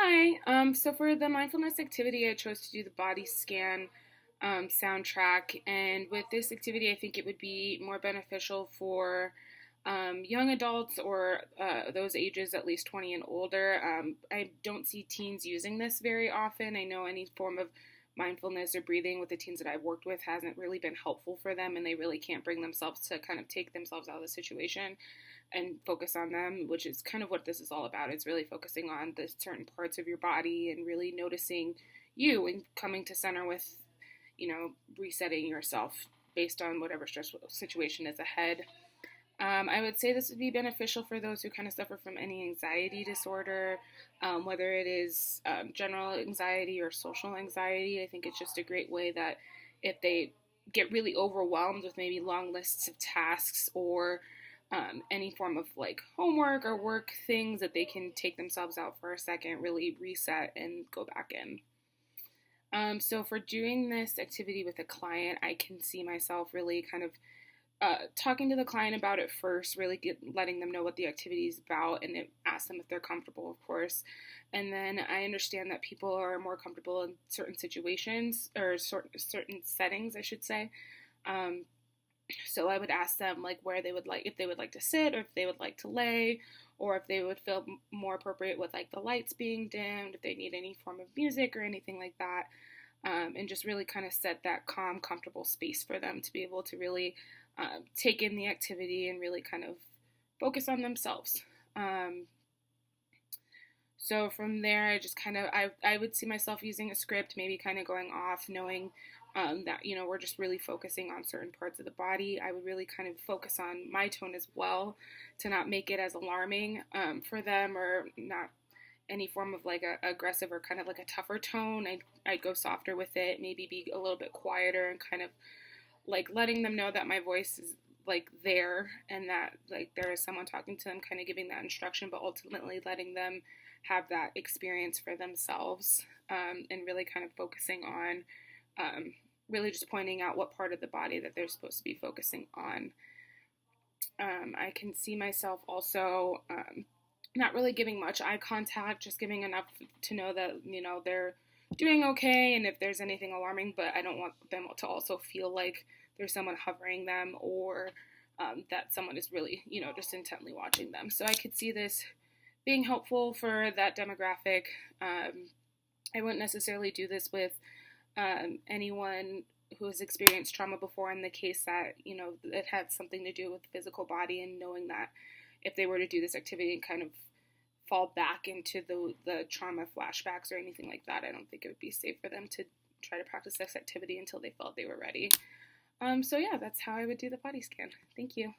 Hi. So for the mindfulness activity, I chose to do the body scan soundtrack. And with this activity, I think it would be more beneficial for young adults or those ages at least 20 and older. I don't see teens using this very often. I know any form of mindfulness or breathing with the teens that I've worked with hasn't really been helpful for them, and they really can't bring themselves to kind of take themselves out of the situation and focus on them, which is kind of what this is all about. It's really focusing on the certain parts of your body and really noticing you and coming to center with, resetting yourself based on whatever stressful situation is ahead. I would say this would be beneficial for those who kind of suffer from any anxiety disorder, whether it is general anxiety or social anxiety. I think it's just a great way that if they get really overwhelmed with maybe long lists of tasks or any form of like homework or work things, that they can take themselves out for a second, really reset and go back in. So for doing this activity with a client, I can see myself really kind of talking to the client about it first, really letting them know what the activity is about, and ask them if they're comfortable, of course. And then I understand that people are more comfortable in certain situations or certain settings, I should say. Um, so I would ask them like where they would like, if they would like to sit or if they would like to lay, or if they would feel more appropriate with like the lights being dimmed, if they need any form of music or anything like that. And just really kind of set that calm, comfortable space for them to be able to really take in the activity and really kind of focus on themselves. So from there, I just kind of, I would see myself using a script, maybe kind of going off, knowing that, we're just really focusing on certain parts of the body. I would really kind of focus on my tone as well to not make it as alarming for them, or not any form of like a aggressive or kind of like a tougher tone. I'd go softer with it, maybe be a little bit quieter and kind of like letting them know that my voice is like there and that like there is someone talking to them, kind of giving that instruction, but ultimately letting them have that experience for themselves, and really kind of focusing on really just pointing out what part of the body that they're supposed to be focusing on. I can see myself also not really giving much eye contact, just giving enough to know that, they're doing okay, and if there's anything alarming, but I don't want them to also feel like there's someone hovering them, or that someone is really, just intently watching them. So I could see this being helpful for that demographic. I wouldn't necessarily do this with anyone who has experienced trauma before, in the case that, it had something to do with the physical body, and knowing that if they were to do this activity and kind of fall back into the trauma flashbacks or anything like that, I don't think it would be safe for them to try to practice this activity until they felt they were ready. So yeah, that's how I would do the body scan. Thank you.